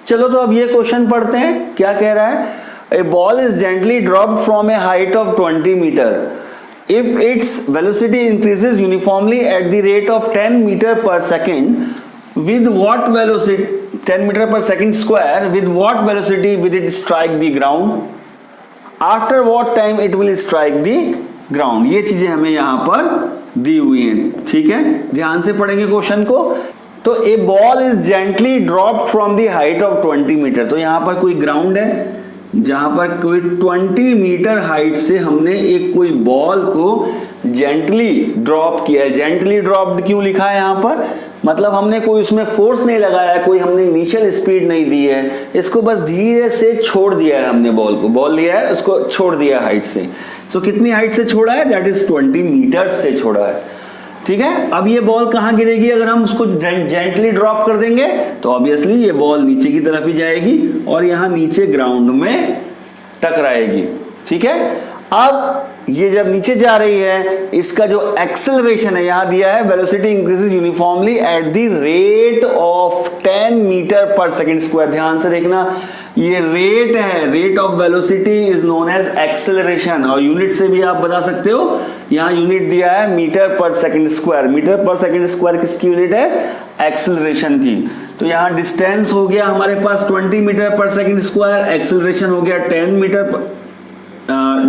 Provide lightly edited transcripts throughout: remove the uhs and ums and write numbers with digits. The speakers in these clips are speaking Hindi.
चलो तो अब ये क्वेश्चन पढ़ते हैं, क्या कह रहा है। A ball is gently dropped from a height of 20 metre if its velocity increases uniformly at the rate of 10 meter per second with what velocity 10 meter per second square with what velocity will it strike the ground after what time it will strike the ground। ये चीजें हमें यहां पर दी हुई हैं, ठीक है, ध्यान से पढ़ेंगे क्वेश्चन को। तो a ball is gently dropped from the height of 20 metre, तो यहां पर कोई ग्राउंड है जहां पर कोई 20 मीटर हाइट से हमने एक कोई बॉल को जेंटली ड्रॉप किया है। जेंटली ड्रॉप्ड क्यों लिखा है यहां पर, मतलब हमने कोई उसमें फोर्स नहीं लगाया है, कोई हमने इनिशियल स्पीड नहीं दी है, इसको बस धीरे से छोड़ दिया है हमने बॉल को, बॉल लिया है उसको छोड़ दिया हाइट से। सो कितनी हाइट से छोड़ा है, दैट इज 20 मीटर से छोड़ा है, ठीक है। अब ये बॉल कहां गिरेगी, अगर हम उसको जेंटली ड्रॉप कर देंगे तो ऑब्वियसली ये बॉल नीचे की तरफ ही जाएगी और यहां नीचे ग्राउंड में टकराएगी, ठीक है। अब ये जब नीचे जा रही है, इसका जो एक्सेलरेशन है यहां दिया है, velocity increases uniformly at the rate of 10 metre per second square. ध्यान से देखना, ये रेट है, rate of velocity is known as acceleration, और यूनिट से भी आप बता सकते हो, यहां यूनिट दिया है metre per second square. Metre per second square किसकी यूनिट है, एक्सेलरेशन की। तो यहां डिस्टेंस हो गया हमारे पास 20 metre per second square, acceleration हो गया 10 मीटर,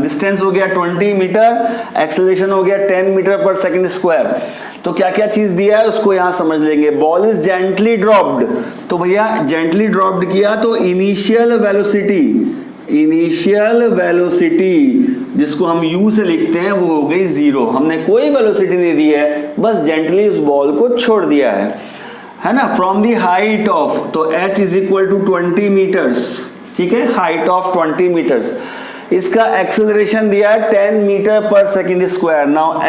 डिस्टेंस हो गया 20 मीटर, एक्सेलरेशन हो गया 10 मीटर पर सेकंड स्क्वायर। तो क्या क्या चीज दिया है उसको यहां समझ लेंगे। बॉल इज जेंटली ड्रॉप्ड, तो भैया जेंटली ड्रॉप्ड किया तो इनिशियल वेलोसिटी जिसको हम u से लिखते हैं वो हो गई 0। हमने कोई वेलोसिटी नहीं दी है, बस जेंटली उस बॉल को छोड़ दिया है ना। फ्रॉम दी हाइट ऑफ, तो h is equal to 20 metres, ठीक है, हाइट ऑफ 20 मीटर्स। इसका एक्सेलरेशन दिया है 10 metre per second square. Now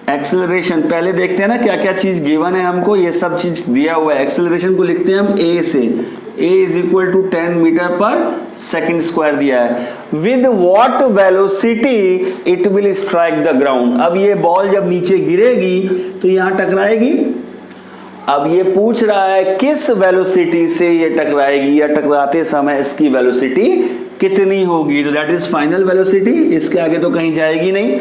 acceleration पहले देखते हैं ना क्या क्या चीज गिवन है हमको, ये सब चीज दिया हुआ है। एक्सेलरेशन को लिखते हैं हम a से, a is equal to 10 metre per second square दिया है। With what velocity it will strike the ground. अब ये बॉल जब नीचे गिरेगी तो यहां टकराएगी। अब ये पूछ रहा है किस वेलोसिटी से ये टकराएगी, या टकराते समय इसकी वेलोसिटी कितनी होगी। तो दैट इज फाइनल वेलोसिटी, इसके आगे तो कहीं जाएगी नहीं,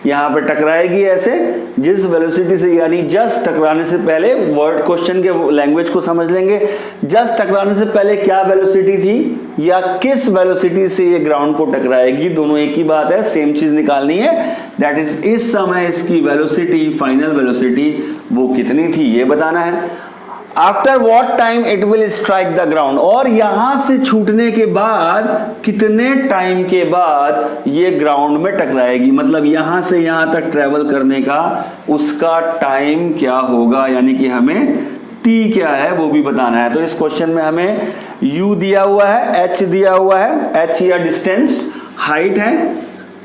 यहां पे टकराएगी ऐसे जिस वेलोसिटी से, यानी जस्ट टकराने से पहले, वर्ड क्वेश्चन के लैंग्वेज को समझ लेंगे, जस्ट टकराने से पहले क्या वेलोसिटी थी या किस वेलोसिटी से ये ग्राउंड को टकराएगी, दोनों एक ही बात है, सेम चीज निकालनी है। दैट इज इस समय इसकी वेलोसिटी, फाइनल वेलोसिटी वो कितनी थी ये बताना है। After what time it will strike the ground, और यहां से छूटने के बाद कितने टाइम के बाद ये ग्राउंड में टकराएगी, मतलब यहां से यहां तक ट्रेवल करने का उसका टाइम क्या होगा, यानी कि हमें t क्या है वो भी बताना है। तो इस क्वेश्चन में हमें u दिया हुआ है, h दिया हुआ है, h या डिस्टेंस, हाइट है,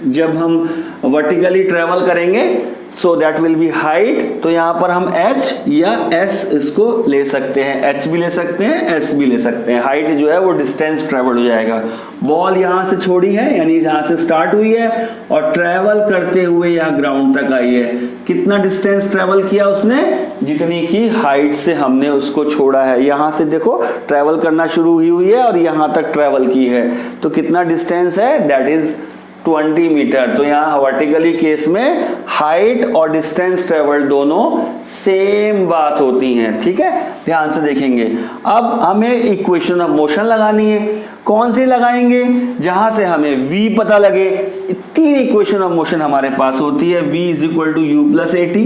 जब हम वर्टिकली ट्रेवल करेंगे so that will B height. तो यहां पर हम h या s इसको ले सकते हैं, h भी ले सकते हैं, s भी ले सकते हैं। हाइट जो है वो डिस्टेंस ट्रेवल हो जाएगा। बॉल यहां से छोड़ी है, यानी यहां से स्टार्ट हुई है और ट्रेवल करते हुए यहां ग्राउंड तक आई है। कितना डिस्टेंस ट्रेवल किया उसने, जितनी की हाइट से हमने उसको छोड़ा है। यहां से देखो ट्रेवल करना शुरू हुई है और यहां तक ट्रेवल की है, तो कितना डिस्टेंस है, दैट इज 20 मीटर। तो यहाँ वर्टिकली केस में हाइट और डिस्टेंस ट्रेवल दोनों सेम बात होती हैं, ठीक है, ध्यान से देखेंगे। अब हमें इक्वेशन ऑफ मोशन लगानी है, कौन सी लगाएंगे, जहां से हमें v पता लगे। तीन इक्वेशन ऑफ मोशन हमारे पास होती है, v is equal to u plus a t,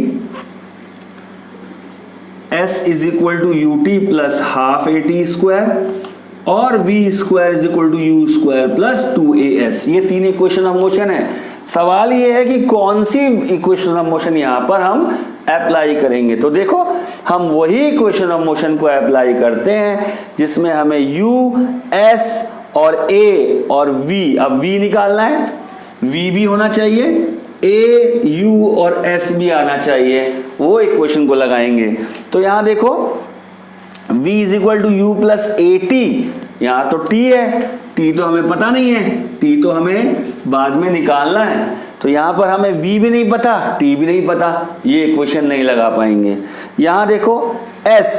s is equal to u t plus half a t square, और v square is equal to u square plus 2as। ये तीन इक्वेशन ऑफ मोशन है। सवाल ये है कि कौन सी इक्वेशन ऑफ मोशन यहां पर हम अप्लाई करेंगे। तो देखो हम वही इक्वेशन ऑफ मोशन को अप्लाई करते हैं जिसमें हमें u, s और a और v, अब v निकालना है, v भी होना चाहिए, a, u और s भी आना चाहिए, वो इक्वेशन को लगाएंगे। तो यहां देखो v is equal to u plus a t, यहां तो t है, t तो हमें पता नहीं है, t तो हमें बाद में निकालना है। तो यहां पर हमें v भी नहीं पता, t भी नहीं पता, ये इक्वेशन नहीं लगा पाएंगे। यहां देखो s,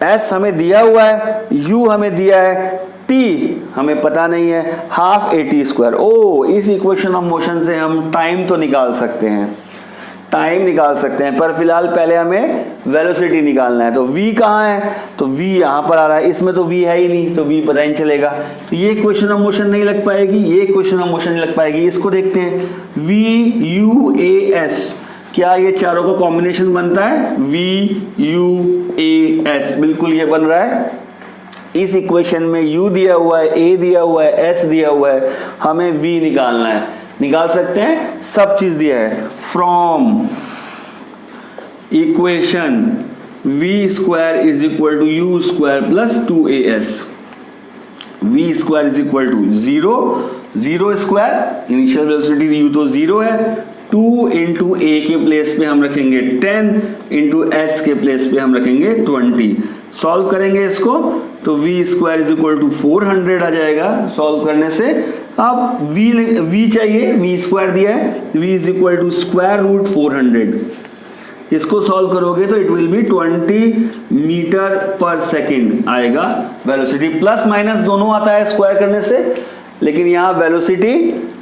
S हमें दिया हुआ है, U हमें दिया है, T हमें पता नहीं है, हाफ AT स्क्वायर। ओ, इस इक्वेशन ऑफ मोशन से हम टाइम तो निकाल सकते हैं, टाइम निकाल सकते हैं, पर फिलहाल पहले हमें वेलोसिटी निकालना है। तो v कहाँ है, तो v यहाँ पर आ रहा है, इसमें तो v है ही नहीं, तो v पता ही नहीं चलेगा, तो ये इक्वेशन ऑफ मोशन नहीं लग पाएगी, ये इक्वेशन ऑफ मोशन नहीं लग पाएगी। इसको देखते हैं, v u a s, क्या ये चारों का कॉम्बिनेशन बनता है, v u a s, बिल्कुल ये बन रहा है। इस इक्वेशन में u दिया हुआ है, a दिया हुआ है, s दिया हुआ है, हमें v निकालना है, निकाल सकते हैं, सब चीज दिया है। From equation v square is equal to u square plus 2as, v square is equal to 0, 0 square, initial velocity u तो 0 है, 2 इंटू a के प्लेस पे हम रखेंगे 10, इंटू s के प्लेस पे हम रखेंगे 20। सॉल्व करेंगे इसको तो v square is equal to 400 आ जाएगा। सॉल्व करने से अब v चाहिए, v स्क्वायर दिया है, v is equal to square root 400। इसको सॉल्व करोगे तो it will be 20 metre per second आएगा वेलोसिटी। प्लस माइनस दोनों आता है स्क्वायर करने से, लेकिन यहाँ वेलोसिटी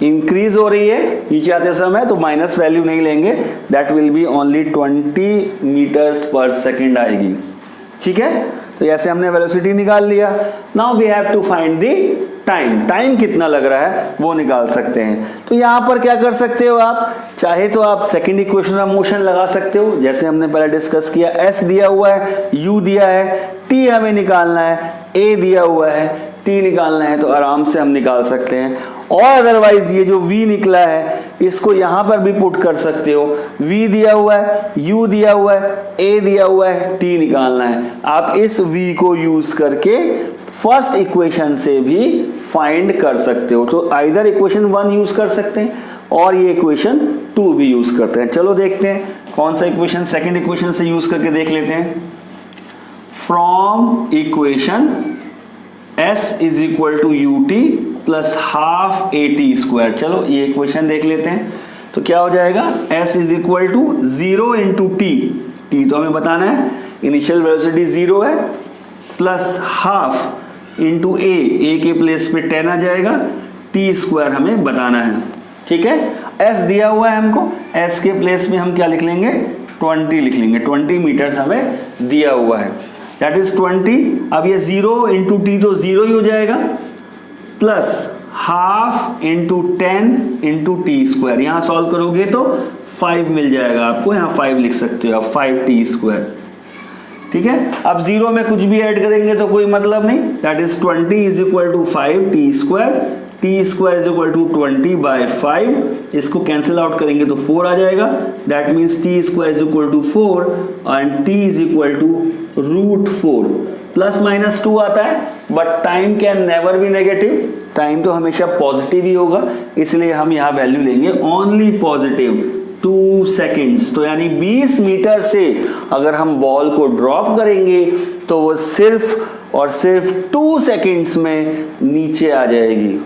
इंक्रीज हो रही है नीचे आते समय, तो माइनस वैल्यू नहीं लेंगे, that will be only 20 meters per second आएगी। ठीक है, तो ऐसे हमने वेलोसिटी निकाल लिया। Now we have to find the time, time कितना लग रहा है वो निकाल सकते हैं। तो यहाँ पर क्या कर सकते हो आप, चाहे तो आप सेकंड इक्वेशन ऑफ मोशन लगा सकते हो, जैसे हमने पहले डिस्कस किया, s दिया हुआ है, u दिया है, t हमें निकालना है, a दिया हुआ है, t निकालना है, तो आराम से हम निकाल सकते हैं। और अदरवाइज ये जो v निकला है इसको यहाँ पर भी पुट कर सकते हो, v दिया हुआ है, u दिया हुआ है, a दिया हुआ है, t निकालना है। आप इस v को यूज करके फर्स्ट इक्वेशन से भी फाइंड कर सकते हो, तो आइदर इक्वेशन 1 यूज कर सकते हैं और ये इक्वेशन 2 भी यूज करते हैं। चलो देखते हैं कौन सा इक्वेशन सेकंड इक्वेशन से यूज करके देख लेते हैं। From equation s is equal to ut plus half at square, चलो ये इक्वेशन देख लेते हैं। तो क्या हो जाएगा, s is equal to 0 into t तो हमें बताना है, इनिशियल वेलोसिटी 0 है, प्लस हाफ इंटू a के प्लेस पे 10 आ जाएगा, t स्क्वायर हमें बताना है। ठीक है, s दिया हुआ है हमको, s के प्लेस में हम क्या लिख लेंगे, 20 लिख लेंगे, 20 मीटर्स हमें दिया हुआ है, दैट इज 20। अब ये 0 इंटू टी तो 0 ही हो जाएगा, plus half into 10 into T square, यहाँ सॉल्व करोगे तो 5 मिल जाएगा आपको, यहाँ 5 लिख सकते हो आप, 5t स्क्वायर। ठीक है, अब 0 में कुछ भी ऐड करेंगे तो कोई मतलब नहीं, that is 20 is equal to 5t square, t square is equal to 20 by 5, इसको कैंसिल आउट करेंगे तो 4 आ जाएगा, that means t square is equal to 4 and t is equal to root 4। Plus minus 2 आता है, but time can never be negative, time तो हमेशा पॉजिटिव ही होगा, इसलिए हम यहाँ वैल्यू लेंगे ओनली पॉजिटिव 2 सेकेंड्स। तो यानी 20 मीटर से अगर हम बॉल को ड्रॉप करेंगे तो वो सिर्फ और सिर्फ 2 सेकेंड्स में नीचे आ जाएगी।